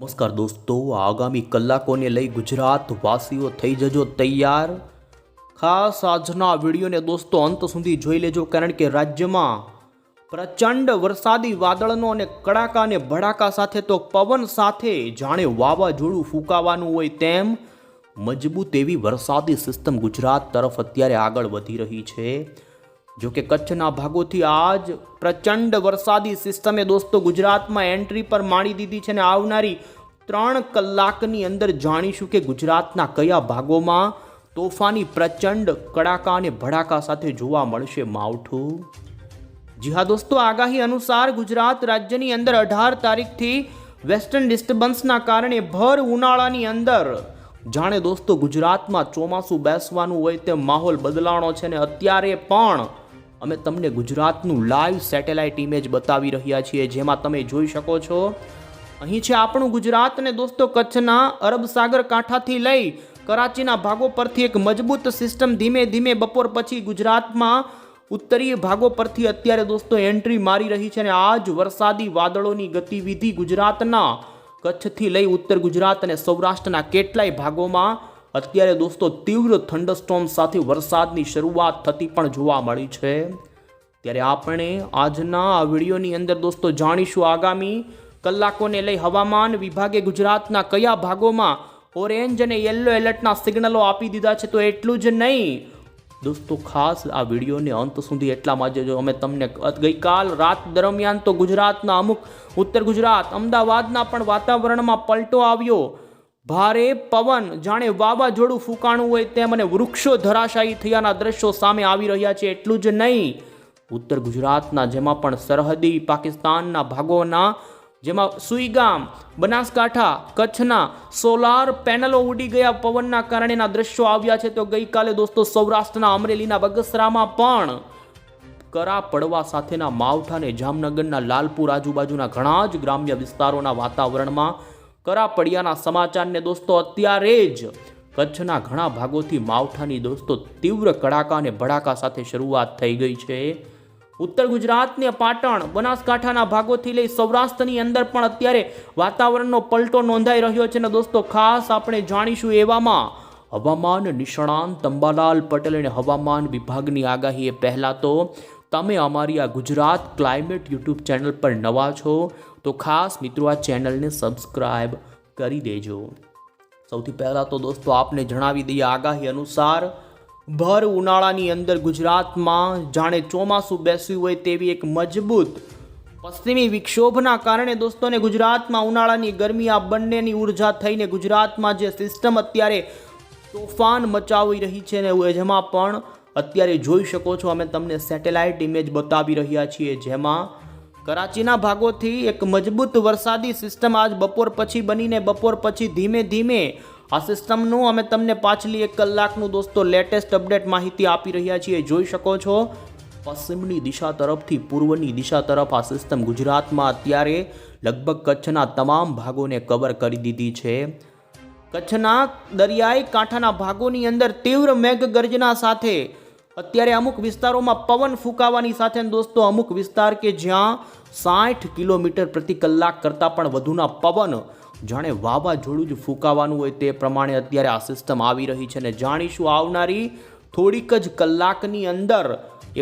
નમસ્કાર દોસ્તો, આગામી કલાકોને લઈ ગુજરાત વાસીઓ થઈ જજો તૈયાર। ખાસ આજના વિડીયોને દોસ્તો અંત સુધી જોઈ લેજો, કારણ કે રાજ્યમાં પ્રચંડ વરસાદી વાદળનો અને કડાકા અને ભડાકા સાથે તો પવન સાથે જાણે વાવાઝોડું ફૂંકાવાનું હોય તેમ મજબૂત એવી વરસાદી સિસ્ટમ ગુજરાત તરફ અત્યારે આગળ વધી રહી છે। જો કે કચ્છના ભાગોથી આજ પ્રચંડ વરસાદી સિસ્ટમે દોસ્તો ગુજરાતમાં એન્ટ્રી પર માંડી દીધી છે અને આવનારી 3 કલાકની અંદર જાણીશું કે ગુજરાતના કયા ભાગોમાં તોફાની પ્રચંડ કડાકા અને ભડાકા સાથે જોવા મળશે માવઠું। જી હા દોસ્તો, આગાહી અનુસાર ગુજરાત રાજ્યની અંદર 18 તારીખથી વેસ્ટર્ન ડિસ્ટર્બન્સના કારણે ભર ઉનાળાની અંદર જાણે દોસ્તો ગુજરાતમાં ચોમાસું બેસવાનું હોય તે માહોલ બદલાણો છે અને અત્યારે પણ અમે તમને ગુજરાતનું લાઈવ સેટેલાઇટ ઇમેજ બતાવી રહ્યા છીએ, જેમાં તમે જોઈ શકો છો અહીં છે આપણું ગુજરાત અને દોસ્તો કચ્છના અરબ સાગર કાંઠાથી લઈ કરાચીના ભાગો પરથી એક મજબૂત સિસ્ટમ ધીમે ધીમે બપોર પછી ગુજરાતમાં ઉત્તરીય ભાગો પરથી અત્યારે દોસ્તો એન્ટ્રી મારી રહી છે અને આજ વરસાદી વાદળોની ગતિવિધિ ગુજરાતના કચ્છથી લઈ ઉત્તર ગુજરાત અને સૌરાષ્ટ્રના કેટલાય ભાગોમાં અત્યારે દોસ્તો તીવ્ર થંડરસ્ટોર્મ સાથે વરસાદની શરૂઆત થતી પણ જોવા મળી છે। ત્યારે આપણે આજના આ વિડીયોની અંદર દોસ્તો જાણીશું આગામી કલાકોને લઈ હવામાન વિભાગે ગુજરાતના કયા ભાગોમાં ઓરેન્જ અને યલો એલર્ટના સિગ્નલો આપી દીધા છે। તો એટલું જ નહીં દોસ્તો, ખાસ આ વિડીયોને અંત સુધી એટલા માટે જો અમે તમને ગઈકાલ રાત દરમિયાન તો ગુજરાતના અમુક ઉત્તર ગુજરાત અમદાવાદના પણ વાતાવરણમાં પલટો આવ્યો, ભારે પવન જાણે વાવાઝોડું ફૂંકાણું હોય તેમ અને વૃક્ષો ધરાશાયી થયાના દ્રશ્યો સામે આવી રહ્યા છે। એટલું જ નહીં, ઉત્તર ગુજરાતના જેમાં પણ સરહદી પાકિસ્તાનના ભાગોના જેમાં સુઈગામ, બનાસકાંઠા, કચ્છના સોલાર પેનલો ઉડી ગયા પવનના કારણેના દ્રશ્યો આવ્યા છે। તો ગઈકાલે દોસ્તો સૌરાષ્ટ્રના અમરેલીના બગસરામાં પણ કરા પડવા સાથેના માવઠા અને જામનગરના લાલપુર આજુબાજુના ઘણા જ ગ્રામ્ય વિસ્તારોના વાતાવરણમાં કરા પડ્યાના સમાચારને દોસ્તો અત્યારે જ કચ્છના ઘણા ભાગોથી માવઠાની દોસ્તો તીવ્ર કડાકા અને ભડાકા સાથે શરૂઆત થઈ ગઈ છે। ઉત્તર ગુજરાતને પાટણ, બનાસકાંઠાના ભાગોથી લઈ સૌરાષ્ટ્રની અંદર પણ અત્યારે વાતાવરણનો પલટો નોંધાઈ રહ્યો છે અને દોસ્તો ખાસ આપણે જાણીશું એવામાં હવામાન નિષ્ણાંત અંબાલાલ પટેલ અને હવામાન વિભાગની આગાહી એ પહેલાં તો તમે અમારી આ ગુજરાત ક્લાઇમેટ યુટ્યુબ ચેનલ પર નવા છો તો ખાસ મિત્રો આ ચેનલને સબસ્ક્રાઇબ કરી દેજો। સૌથી પહેલાં તો દોસ્તો આપને જણાવી દઈએ આગાહી અનુસાર ભર ઉનાળાની અંદર ગુજરાતમાં જાણે ચોમાસું બેસ્યું હોય તેવી એક મજબૂત પશ્ચિમી વિક્ષોભના કારણે દોસ્તોને ગુજરાતમાં ઉનાળાની ગરમી આ બંનેની ઉર્જા થઈને ગુજરાતમાં જે સિસ્ટમ અત્યારે તોફાન મચાવી રહી છે ને જેમાં પણ અત્યારે જોઈ શકો છો અમે તમને સેટેલાઇટ ઇમેજ બતાવી રહ્યા છીએ, જેમાં કરાચીના ભાગોથી એક મજબૂત વરસાદી સિસ્ટમ આજ બપોર પછી બનીને બપોર પછી ધીમે ધીમે આ સિસ્ટમનું અમે તમને પાછલી 1 કલાકનું દોસ્તો લેટેસ્ટ અપડેટ માહિતી આપી રહ્યા છીએ। જોઈ શકો છો પશ્ચિમની દિશા તરફથી પૂર્વની દિશા તરફ આ સિસ્ટમ ગુજરાતમાં અત્યારે લગભગ કચ્છના તમામ ભાગોને કવર કરી દીધી છે। કચ્છના દરિયાઈ કાંઠાના ભાગોની અંદર તીવ્ર મેઘગર્જના સાથે અત્યારે અમુક વિસ્તારોમાં પવન ફૂંકાવાની સાથે દોસ્તો અમુક વિસ્તાર કે જ્યાં 60 કિલોમીટર પ્રતિ કલાક કરતાં પણ વધુના પવન જાણે વાવાઝોડું જ ફૂંકાવાનું હોય તે પ્રમાણે અત્યારે આ સિસ્ટમ આવી રહી છે અને જાણીશું આવનારી થોડીક જ કલાકની અંદર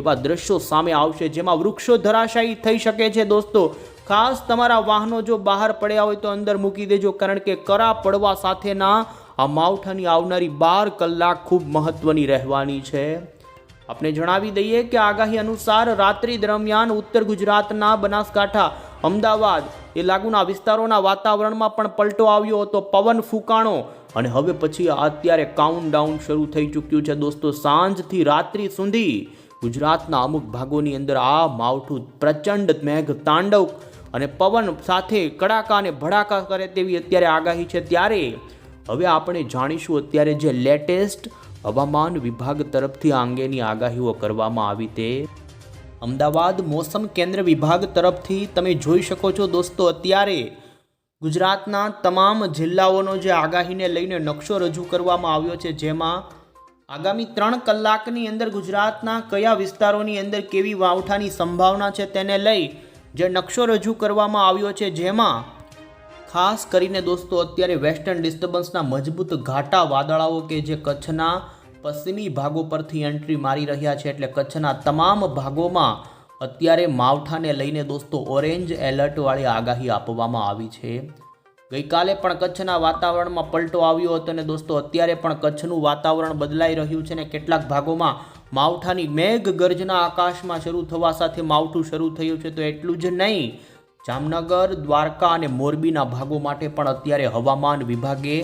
એવા દ્રશ્યો સામે આવશે જેમાં વૃક્ષો ધરાશાયી થઈ શકે છે। દોસ્તો ખાસ તમારા વાહનો જો બહાર પડ્યા હોય તો અંદર મૂકી દેજો, કારણ કે કરા પડવા સાથેના આ માવઠાની આવનારી 12 કલાક ખૂબ મહત્વની રહેવાની છે। આપણે જણાવી દઈએ કે આગાહી અનુસાર રાત્રિ દરમિયાન ઉત્તર ગુજરાતના બનાસકાંઠા, અમદાવાદ એ લાગુના વિસ્તારોના વાતાવરણમાં પણ પલટો આવ્યો હતો, પવન ફૂંકાણો અને હવે પછી અત્યારે કાઉન્ટડાઉન શરૂ થઈ ચૂક્યું છે દોસ્તો। સાંજથી રાત્રિ સુધી ગુજરાતના અમુક ભાગોની અંદર આ માવઠું પ્રચંડ મેઘ તાંડવ અને પવન સાથે કડાકા અને ભડાકા કરે તેવી અત્યારે આગાહી છે। ત્યારે હવે આપણે જાણીશું અત્યારે જે લેટેસ્ટ હવામાન વિભાગ તરફથી આ અંગેની આગાહીઓ કરવામાં આવી તે અમદાવાદ મોસમ કેન્દ્ર વિભાગ તરફથી તમે જોઈ શકો છો દોસ્તો અત્યારે ગુજરાતના તમામ જિલ્લાઓનો જે આગાહીને લઈને નકશો રજૂ કરવામાં આવ્યો છે, જેમાં આગામી 3 કલાકની અંદર ગુજરાતના કયા વિસ્તારોની અંદર કેવી માવઠાની સંભાવના છે તેને લઈ જે નકશો રજૂ કરવામાં આવ્યો છે, જેમાં ખાસ કરીને દોસ્તો અત્યારે વેસ્ટર્ન ડિસ્ટર્બન્સના મજબૂત ઘાટા વાદળાઓ કે જે કચ્છના પશ્ચિમી ભાગો પરથી એન્ટ્રી મારી રહ્યા છે, એટલે કચ્છના તમામ ભાગોમાં અત્યારે માવઠાને લઈને દોસ્તો ઓરેન્જ એલર્ટવાળી આગાહી આપવામાં આવી છે. ગઈકાલે પણ કચ્છના વાતાવરણમાં પલટો આવ્યો હતો અને દોસ્તો અત્યારે પણ કચ્છનું વાતાવરણ બદલાઈ રહ્યું છે અને કેટલાક ભાગોમાં માવઠાની મેઘ ગર્જના આકાશમાં શરૂ થવા સાથે માવઠું શરૂ થયું છે. તો એટલું જ નહીં, જામનગર, દ્વારકા અને મોરબીના ભાગો માટે પણ અત્યારે હવામાન વિભાગે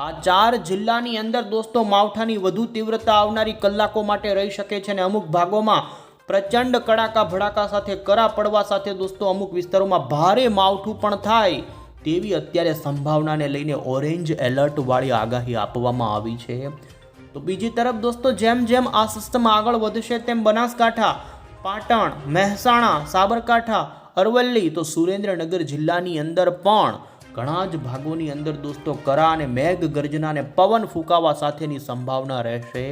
આ 4 જિલ્લાની અંદર દોસ્તો માવઠાની વધુ તીવ્રતા આવનારી કલાકો માટે રહી શકે છે અને અમુક ભાગોમાં પ્રચંડ કડાકા ભડાકા સાથે કરા પડવા સાથે દોસ્તો અમુક વિસ્તારોમાં ભારે માવઠું પણ થાય તેવી અત્યારે સંભાવનાને લઈને ઓરેન્જ એલર્ટ વાળી આગાહી આપવામાં આવી છે. તો બીજી તરફ દોસ્તો જેમ જેમ આ સિસ્ટમ આગળ વધશે તેમ બનાસકાંઠા, પાટણ, મહેસાણા, સાબરકાંઠા, અરવલ્લી તો સુરેન્દ્રનગર જિલ્લાની અંદર પણ ઘણા જ ભાગોની અંદર દોસ્તો કરા અને મેઘ ગર્જના અને પવન ફૂંકાવા સાથેની સંભાવના રહેશે.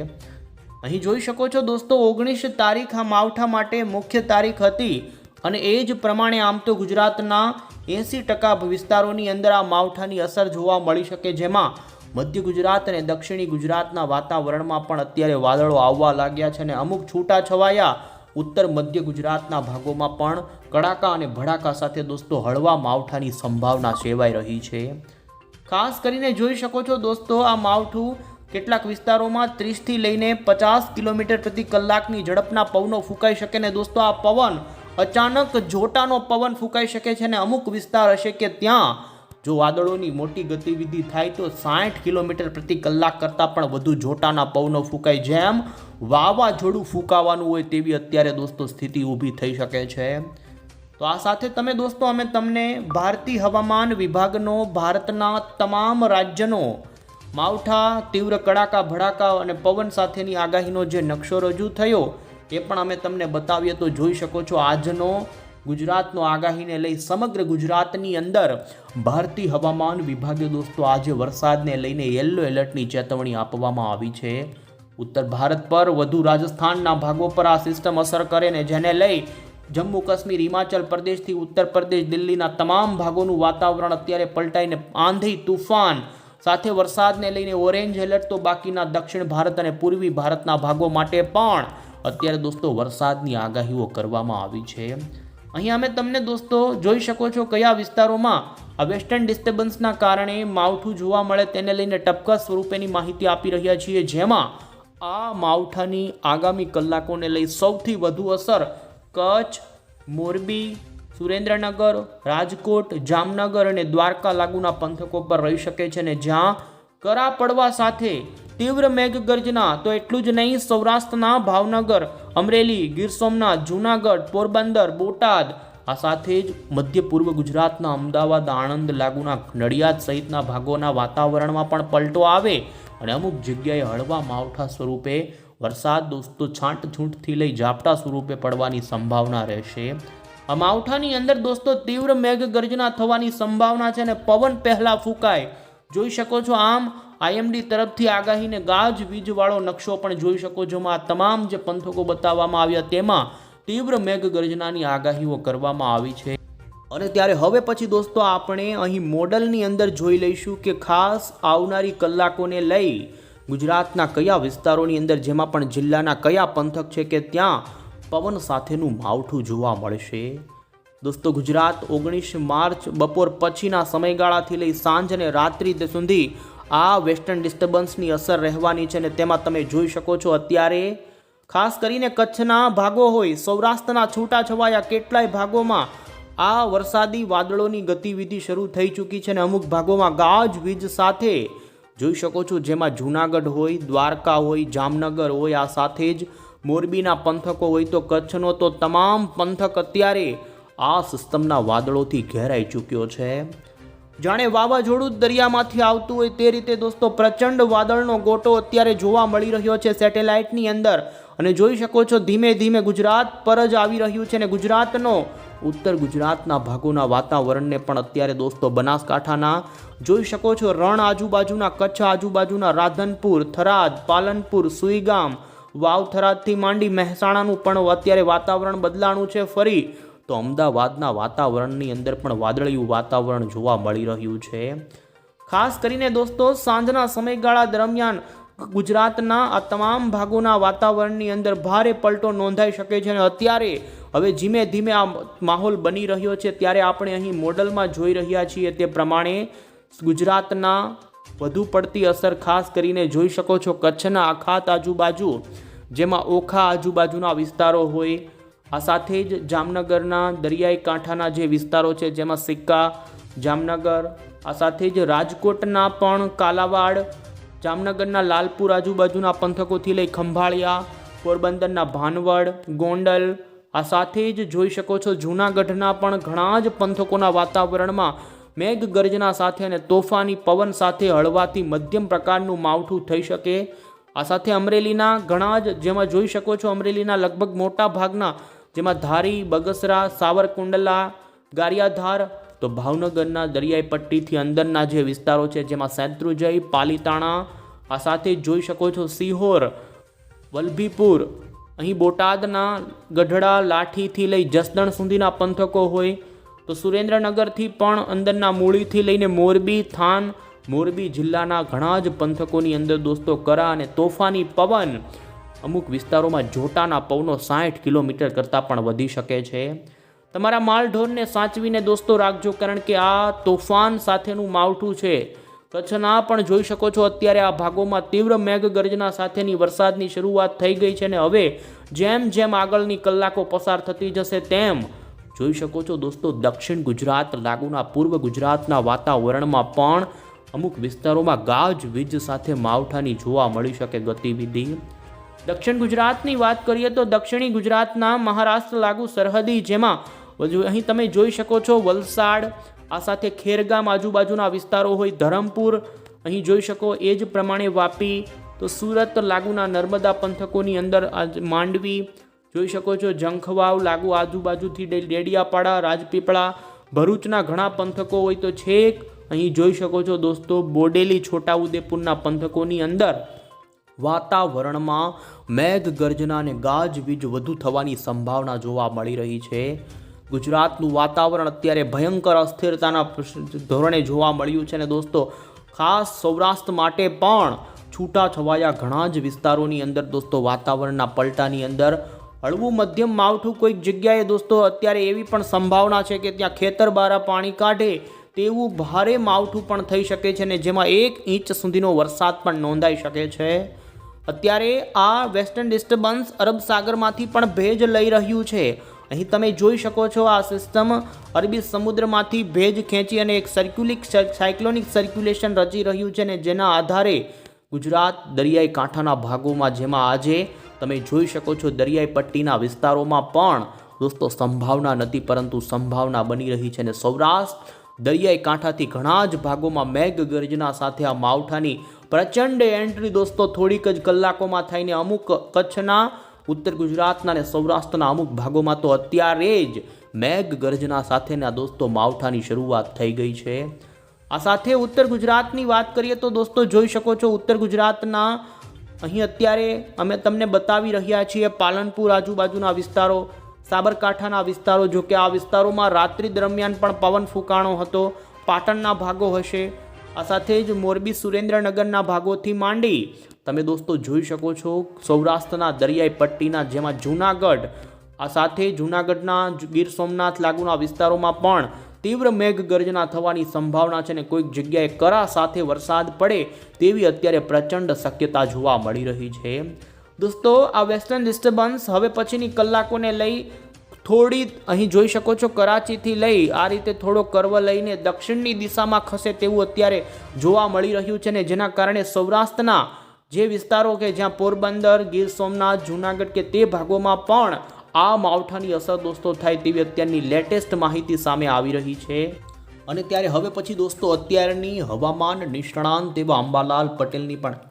અહીં જોઈ શકો છો દોસ્તો 19 તારીખ આ માવઠા માટે મુખ્ય તારીખ હતી અને એ જ પ્રમાણે આમ તો ગુજરાતના 80% વિસ્તારોની અંદર આ માવઠાની અસર જોવા મળી શકે, જેમાં મધ્ય ગુજરાત અને દક્ષિણી ગુજરાતના વાતાવરણમાં પણ અત્યારે વાદળો આવવા લાગ્યા છે અને અમુક છૂટા છવાયા ઉત્તર મધ્ય ગુજરાતના ભાગોમાં પણ કડાકા અને ભડાકા સાથે દોસ્તો હળવા માવઠાની સંભાવના સેવાઈ રહી છે. ખાસ કરીને જોઈ શકો છો દોસ્તો આ માવઠું કેટલાક વિસ્તારોમાં 30 થી લઈને 50 કિલોમીટર પ્રતિ કલાકની ઝડપના પવનો ફૂંકાઈ શકે ને દોસ્તો આ પવન અચાનક જોટાનો પવન ફૂંકાઈ શકે છે અને અમુક વિસ્તાર હશે કે ત્યાં જો વાદળોની મોટી ગતિવિધિ થાય તો 60 કિલોમીટર પ્રતિ કલાક કરતાં પણ વધુ જોટાના પવનો ફૂંકાય, જેમ વાવાઝોડું ફૂંકાવાનું હોય તેવી અત્યારે દોસ્તો સ્થિતિ ઊભી થઈ શકે છે. તો આ સાથે તમે દોસ્તો અમે તમને ભારતીય હવામાન વિભાગનો ભારતના તમામ રાજ્યનો માવઠા, તીવ્ર કડાકા ભડાકા અને પવન સાથેની આગાહીનો જે નકશો રજૂ થયો એ પણ અમે તમને બતાવીએ. તો જોઈ શકો છો આજનો ગુજરાતનો આગાહીને લઈ સમગ્ર ગુજરાતની અંદર ભારતીય હવામાન વિભાગે દોસ્તો આજે વરસાદને લઈને યલો એલર્ટની ચેતવણી આપવામાં આવી છે. ઉત્તર ભારત પર વધુ રાજસ્થાનના ભાગો પર આ સિસ્ટમ અસર કરે ને જેને લઈ જમ્મુ કાશ્મીર, હિમાચલ પ્રદેશથી ઉત્તર પ્રદેશ, દિલ્હીના તમામ ભાગોનું વાતાવરણ અત્યારે પલટાઈને આંધી, તુફાન સાથે વરસાદને લઈને ઓરેન્જ એલર્ટ તો બાકીના દક્ષિણ ભારત અને પૂર્વી ભારતના ભાગો માટે પણ અત્યારે દોસ્તો વરસાદની આગાહીઓ કરવામાં આવી છે. અહીં અમે તમને દોસ્તો જોઈ શકો છો કયા વિસ્તારોમાં આ વેસ્ટર્ન ડિસ્ટર્બન્સના કારણે માવઠું જોવા મળે તેને લઈને ટપકા સ્વરૂપેની માહિતી આપી રહ્યા છીએ, જેમાં આ માવઠાની આગામી કલાકોને લઈ સૌથી વધુ અસર કચ્છ, મોરબી, સુરેન્દ્રનગર, રાજકોટ, જામનગર અને દ્વારકા લાગુના પંથકો પર રહી શકે છે ને જ્યાં કરા પડવા સાથે તીવ્ર મેઘગર્જના તો એટલું જ નહીં, સૌરાષ્ટ્રના ભાવનગર, અમરેલી, ગીર સોમનાથ, જૂનાગઢ, પોરબંદર, બોટાદ આ સાથે જ મધ્ય પૂર્વ ગુજરાતના અમદાવાદ, આણંદ લાગુના નડિયાદ સહિતના ભાગોના વાતાવરણમાં પણ પલટો આવે અને અમુક જગ્યાએ હળવા માવઠા સ્વરૂપે વરસાદ દોસ્તો છાંટછૂંટથી લઈ ઝાપટા સ્વરૂપે પડવાની સંભાવના રહેશે. આ માવઠાની અંદર દોસ્તો તીવ્ર મેઘગર્જના થવાની સંભાવના છે અને પવન પહેલા ફૂંકાય જોઈ શકો છો. આમ આઈએમડી તરફથી આગાહીને ગાજવીજવાળો નકશો પણ જોઈ શકો છો. આ તમામ જે પંથકો બતાવવામાં આવ્યા તેમાં તીવ્ર મેઘગર્જનાની આગાહીઓ કરવામાં આવી છે. અને ત્યારે હવે પછી દોસ્તો આપણે અહીં મોડલની અંદર જોઈ લઈશું કે ખાસ આવનારી કલાકોને લઈ ગુજરાતના કયા વિસ્તારોની અંદર જેમાં પણ જિલ્લાના કયા પંથક છે કે ત્યાં પવન સાથેનું માવઠું જોવા મળશે. દોસ્તો ગુજરાત 19 માર્ચ બપોર પછીના સમયગાળાથી લઈ સાંજ અને રાત્રિ સુધી આ વેસ્ટર્ન ડિસ્ટર્બન્સની અસર રહેવાની છે અને તેમાં તમે જોઈ શકો છો અત્યારે ખાસ કરીને કચ્છના ભાગો હોય, સૌરાષ્ટ્રના છૂટાછવાયા કેટલાય ભાગોમાં આ વરસાદી વાદળોની ગતિવિધિ શરૂ થઈ ચૂકી છે અને અમુક ભાગોમાં ગાજવીજ સાથે જોઈ શકો છો, જેમાં જૂનાગઢ હોય, દ્વારકા હોય, જામનગર હોય, આ સાથે જ મોરબીના પંથકો હોય તો કચ્છનો તો તમામ પંથક અત્યારે આ સિસ્ટમના વાદળોથી ઘેરાઈ ચૂક્યો છે. જાણે વાવાઝોડું દરિયામાંથી આવતું હોય તે રીતે દોસ્તો પ્રચંડ વાદળનો ગોટો અત્યારે જોવા મળી રહ્યો છે સેટેલાઇટની અંદર અને જોઈ શકો છો ધીમે ધીમે ગુજરાત પર જ આવી રહ્યું છે અને ગુજરાતનો ઉત્તર ગુજરાતના ભાગોના વાતાવરણને પણ અત્યારે દોસ્તો બનાસકાંઠાના જોઈ શકો છો, રણ આજુબાજુના, કચ્છ આજુબાજુના, રાધનપુર, થરાદ, પાલનપુર, સુઈગામ, વાવ થરાદથી માંડી મહેસાણાનું પણ અત્યારે વાતાવરણ બદલાણું છે. ફરી તો અમદાવાદના વાતાવરણની અંદર પણ વાદળિયું વાતાવરણ જોવા મળી રહ્યું છે. ખાસ કરીને દોસ્તો સાંજના સમયગાળા દરમિયાન ગુજરાતના આ તમામ ભાગોના વાતાવરણની અંદર ભારે પલટો નોંધાઈ શકે છે અને અત્યારે હવે ધીમે ધીમે આ માહોલ બની રહ્યો છે ત્યારે આપણે અહીં મોડલમાં જોઈ રહ્યા છીએ તે પ્રમાણે ગુજરાતના વધુ પડતી અસર ખાસ કરીને જોઈ શકો છો કચ્છના અખાત આજુબાજુ, જેમાં ઓખા આજુબાજુના વિસ્તારો હોય, આ સાથે જ જામનગરના દરિયાઈ કાંઠાના જે વિસ્તારો છે જેમાં સિક્કા, જામનગર, આ સાથે જ રાજકોટના પણ કાલાવાડ, જામનગરના લાલપુર આજુબાજુના પંથકોથી લઈ ખંભાળિયા, પોરબંદરના ભાનવડ, ગોંડલ, આ સાથે જ જોઈ શકો છો જૂનાગઢના પણ ઘણા જ પંથકોના વાતાવરણમાં મેઘ ગર્જના સાથે અને તોફાની પવન સાથે હળવાથી મધ્યમ પ્રકારનું માવઠું થઈ શકે. આ સાથે અમરેલીના ઘણા જ જેમાં જોઈ શકો છો અમરેલીના લગભગ મોટા ભાગના જેમાં ધારી, બગસરા, સાવરકુંડલા, ગારિયાધાર, તો ભાવનગરના દરિયાઈ પટ્ટીથી અંદરના જે વિસ્તારો છે જેમાં શેત્રુંજય, પાલીતાણા, આ સાથે જોઈ શકો છો સિહોર, વલભીપુર, અહીં બોટાદના ગઢડા, લાઠીથી લઈ જસદણ સુધીના પંથકો હોય, તો સુરેન્દ્રનગરથી પણ અંદરના મૂળીથી લઈને મોરબી, થાન, મોરબી જિલ્લાના ઘણા જ પંથકોની અંદર દોસ્તો કરા અને તોફાની પવન, અમુક વિસ્તારોમાં જોટાના પવનો 60 કિલોમીટર કરતાં પણ વધી શકે છે. તમારા માલઢોરને સાચવીને દોસ્તો રાખજો, કારણ કે આ તોફાન સાથેનું માવઠું છે. કચ્છના પણ જોઈ શકો છો અત્યારે આ ભાગોમાં તીવ્ર મેઘગર્જના સાથેની વરસાદની શરૂઆત થઈ ગઈ છે અને હવે જેમ જેમ આગળની કલાકો પસાર થતી જશે તેમ જોઈ શકો છો દોસ્તો દક્ષિણ ગુજરાત લાગુના પૂર્વ ગુજરાતના વાતાવરણમાં પણ અમુક વિસ્તારોમાં ગાજવીજ સાથે માવઠાની જોવા મળી શકે ગતિવિધિ. દક્ષિણ ગુજરાતની વાત કરીએ તો દક્ષિણી ગુજરાતના મહારાષ્ટ્ર લાગુ સરહદી જેમાં અહીં તમે જોઈ શકો છો વલસાડ, આ સાથે ખેરગામ આજુબાજુના વિસ્તારો હોય, ધરમપુર અહીં જોઈ શકો, એ જ પ્રમાણે વાપી, તો સુરત લાગુના નર્મદા પંથકોની અંદર માંડવી જોઈ શકો છો, જંખવાવ લાગુ આજુબાજુથી ડેડિયાપાડા, રાજપીપળા, ભરૂચના ઘણા પંથકો હોય, તો છેક અહીં જોઈ શકો છો દોસ્તો બોડેલી, છોટાઉદેપુરના પંથકોની અંદર વાતાવરણમાં મેઘ ગર્જના અને ગાજવીજ વધુ થવાની સંભાવના જોવા મળી રહી છે. ગુજરાતનું વાતાવરણ અત્યારે ભયંકર અસ્થિરતાના ધોરણે જોવા મળ્યું છે અને દોસ્તો ખાસ સૌરાષ્ટ્ર માટે પણ છૂટાછવાયા ઘણા જ વિસ્તારોની અંદર દોસ્તો વાતાવરણના પલટાની અંદર હળવું મધ્યમ માવઠું કોઈક જગ્યાએ દોસ્તો અત્યારે એવી પણ સંભાવના છે કે ત્યાં ખેતર બારા પાણી કાઢે તેવું ભારે માવઠું પણ થઈ શકે છે અને જેમાં 1 ઇંચ સુધીનો વરસાદ પણ નોંધાઈ શકે છે. અત્યારે આ વેસ્ટર્ન ડિસ્ટર્બન્સ અરબ સાગરમાંથી પણ ભેજ લઈ રહ્યું છે. અહીં તમે જોઈ શકો છો આ સિસ્ટમ અરબી સમુદ્રમાંથી ભેજ ખેંચી અને એક સાયક્લોનિક સર્ક્યુલેશન રચી રહ્યું છે અને જેના આધારે ગુજરાત દરિયાઈ કાંઠાના ભાગોમાં જેમાં આજે તમે જોઈ શકો છો દરિયાઈ પટ્ટીના વિસ્તારોમાં પણ દોસ્તો સંભાવના નથી પરંતુ સંભાવના બની રહી છે અને સૌરાષ્ટ્ર દરિયાઈ કાંઠાથી ઘણા જ ભાગોમાં મેઘ ગર્જના સાથે આ માવઠાની પ્રચંડ એન્ટ્રી દોસ્તો થોડીક જ કલાકોમાં થઈને અમુક કચ્છના, ઉત્તર ગુજરાતના અને સૌરાષ્ટ્રના અમુક ભાગોમાં તો અત્યારે જ મેઘ ગર્જના સાથેના દોસ્તો માવઠાની શરૂઆત થઈ ગઈ છે. આ સાથે ઉત્તર ગુજરાતની વાત કરીએ તો દોસ્તો જોઈ શકો છો ઉત્તર ગુજરાતના અહીં અત્યારે અમે તમને બતાવી રહ્યા છીએ પાલનપુર આજુબાજુના વિસ્તારો, સાબરકાંઠાના વિસ્તારો, જો કે આ વિસ્તારોમાં રાત્રિ દરમિયાન પણ પવન ફૂંકાણો હતો, પાટણના ભાગો હશે, આ સાથે જ મોરબી, સુરેન્દ્રનગરના ભાગોથી માંડી તમે દોસ્તો જોઈ શકો છો સૌરાષ્ટ્રના દરિયાઈ પટ્ટીના જેમાં જૂનાગઢ, આ સાથે જૂનાગઢના ગીર સોમનાથ લાગુના વિસ્તારોમાં પણ તીવ્ર મેઘ ગર્જના થવાની સંભાવના છે અને કોઈક જગ્યાએ કરા સાથે વરસાદ પડે તેવી અત્યારે પ્રચંડ શક્યતા જોવા મળી રહી છે. દોસ્તો આ વેસ્ટર્ન ડિસ્ટર્બન્સ હવે પછીની કલાકોને લઈ થોડી અહીં જોઈ શકો છો કરાચીથી લઈ આ રીતે થોડો કર્વ લઈને દક્ષિણની દિશામાં ખસે તેવું અત્યારે જોવા મળી રહ્યું છે ને જેના કારણે સૌરાષ્ટ્રના જે વિસ્તારો કે જ્યાં પોરબંદર, ગીર સોમનાથ, જૂનાગઢ કે તે ભાગોમાં પણ આ માવઠાની અસર દોસ્તો થાય તેવી અત્યારની લેટેસ્ટ માહિતી સામે આવી રહી છે. અને ત્યારે હવે પછી દોસ્તો અત્યારની હવામાન નિષ્ણાંત એવા અંબાલાલ પટેલની પણ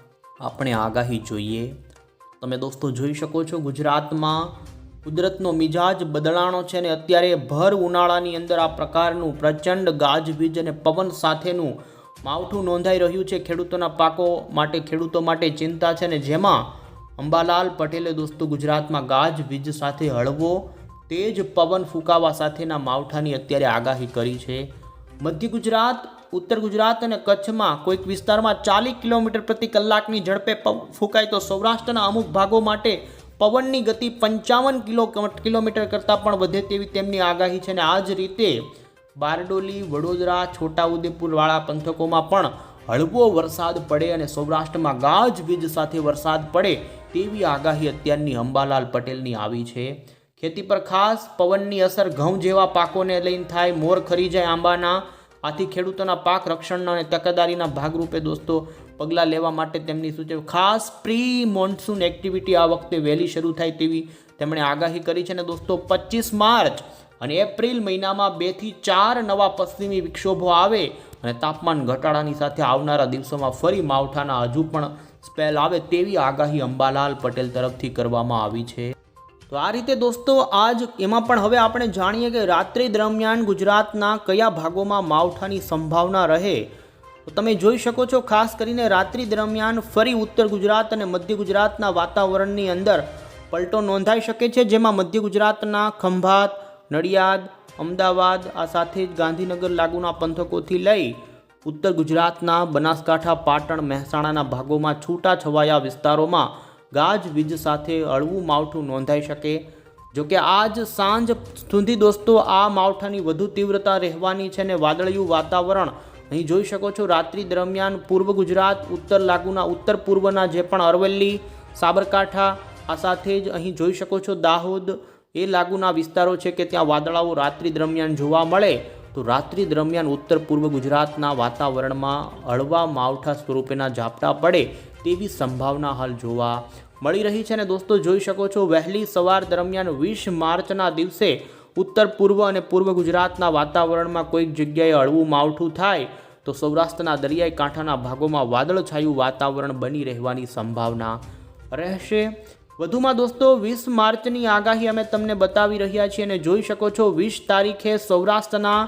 આપણે આગાહી જોઈએ. તમે દોસ્તો જોઈ શકો છો ગુજરાતમાં કુદરતનો મિજાજ બદલાણો છે અને અત્યારે ભર ઉનાળાની અંદર આ પ્રકારનું પ્રચંડ ગાજવીજ અને પવન સાથેનું માવઠું નોંધાઈ રહ્યું છે. ખેડૂતોના પાકો માટે, ખેડૂતો માટે ચિંતા છે અને જેમાં અંબાલાલ પટેલે દોસ્તો ગુજરાતમાં ગાજવીજ સાથે હળવો તેજ પવન ફૂંકાવા સાથેના માવઠાની અત્યારે આગાહી કરી છે. મધ્ય ગુજરાત, ઉત્તર ગુજરાત અને કચ્છમાં કોઈક વિસ્તારમાં 40 કિલોમીટર પ્રતિ કલાકની ઝડપે ફૂંકાય તો સૌરાષ્ટ્રના અમુક ભાગો માટે પવનની ગતિ 55 કિલોમીટર કરતાં પણ વધે તેવી તેમની આગાહી છે. અને આ જ રીતે બારડોલી, વડોદરા, છોટાઉદેપુરવાળા પંથકોમાં પણ હળવો વરસાદ પડે અને સૌરાષ્ટ્રમાં ગાજવીજ સાથે વરસાદ પડે તેવી આગાહી અત્યારની અંબાલાલ પટેલની આવી છે. ખેતી પર ખાસ પવનની અસર ઘઉં જેવા પાકોને લઈને થાય, મોર ખરી જાય આંબાના. આથી ખેડૂતોના પાક રક્ષણના અને તકેદારીના ભાગરૂપે દોસ્તો પગલાં લેવા માટે તેમની સૂચના. ખાસ પ્રી મોન્સૂન એક્ટિવિટી આ વખતે વહેલી શરૂ થાય તેવી તેમણે આગાહી કરી છે. અને દોસ્તો 25 માર્ચ અને એપ્રિલ મહિનામાં 2 થી 4 નવા પશ્ચિમી વિક્ષોભો આવે અને તાપમાન ઘટાડાની સાથે આવનારા દિવસોમાં ફરી માવઠાના હજુ પણ સ્પેલ આવે તેવી આગાહી અંબાલાલ પટેલ તરફથી કરવામાં આવી છે. તો આ રીતે દોસ્તો આજ એમાં પણ હવે આપણે જાણીએ કે રાત્રિ દરમિયાન ગુજરાતના કયા ભાગોમાં માવઠાની સંભાવના રહે. તો તમે જોઈ શકો છો ખાસ કરીને રાત્રિ દરમિયાન ફરી ઉત્તર ગુજરાત અને મધ્ય ગુજરાતના વાતાવરણની અંદર પલટો નોંધાઈ શકે છે, જેમાં મધ્ય ગુજરાતના ખંભાત, નડિયાદ, અમદાવાદ, આ સાથે જ ગાંધીનગર લાગુના પંથકોથી લઈ ઉત્તર ગુજરાતના બનાસકાંઠા, પાટણ, મહેસાણાના ભાગોમાં છૂટાછવાયા વિસ્તારોમાં ગાજવીજ સાથે હળવું માવઠું નોંધાઈ શકે. જોકે આજ સાંજ સુધી દોસ્તો આ માવઠાની વધુ તીવ્રતા રહેવાની છે અને વાદળિયું વાતાવરણ અહીં જોઈ શકો છો. રાત્રિ દરમિયાન પૂર્વ ગુજરાત, ઉત્તર લાગુના ઉત્તર પૂર્વના જે પણ અરવલ્લી, સાબરકાંઠા, આ સાથે જ અહીં જોઈ શકો છો દાહોદ એ લાગુના વિસ્તારો છે કે ત્યાં વાદળાઓ રાત્રિ દરમિયાન જોવા મળે. તો રાત્રિ દરમિયાન ઉત્તર પૂર્વ ગુજરાતના વાતાવરણમાં હળવા માવઠા સ્વરૂપેના ઝાપટા પડે તેવી સંભાવના હાલ જોવા મળી રહી છે. અને દોસ્તો જોઈ શકો છો વહેલી સવાર દરમિયાન 20 માર્ચના દિવસે ઉત્તર પૂર્વ અને પૂર્વ ગુજરાતના વાતાવરણમાં કોઈક જગ્યાએ હળવું માવઠું થાય તો સૌરાષ્ટ્રના દરિયાઈ કાંઠાના ભાગોમાં વાદળછાયું વાતાવરણ બની રહેવાની સંભાવના રહેશે. વધુમાં દોસ્તો 20 માર્ચની આગાહી અમે તમને બતાવી રહ્યા છીએ અને જોઈ શકો છો 20 તારીખે સૌરાષ્ટ્રના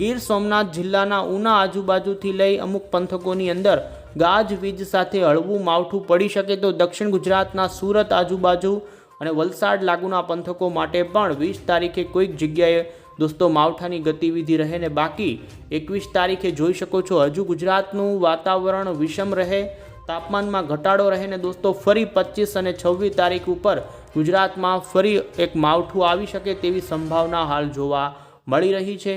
ગીર સોમનાથ જિલ્લાના ઉના આજુબાજુથી લઈ અમુક પંથકોની અંદર ગાજવીજ સાથે હળવું માવઠું પડી શકે. તો દક્ષિણ ગુજરાતના સુરત આજુબાજુ અને વલસાડ લાગુના પંથકો માટે પણ 20 તારીખે કોઈક જગ્યાએ દોસ્તો માવઠાની ગતિવિધિ રહે ને બાકી 21 તારીખે જોઈ શકો છો હજુ ગુજરાતનું વાતાવરણ વિષમ રહે, તાપમાનમાં ઘટાડો રહે ને દોસ્તો ફરી 25 અને 26 તારીખ ઉપર ગુજરાતમાં ફરી એક માવઠું આવી શકે તેવી સંભાવના હાલ જોવા મળી રહી છે.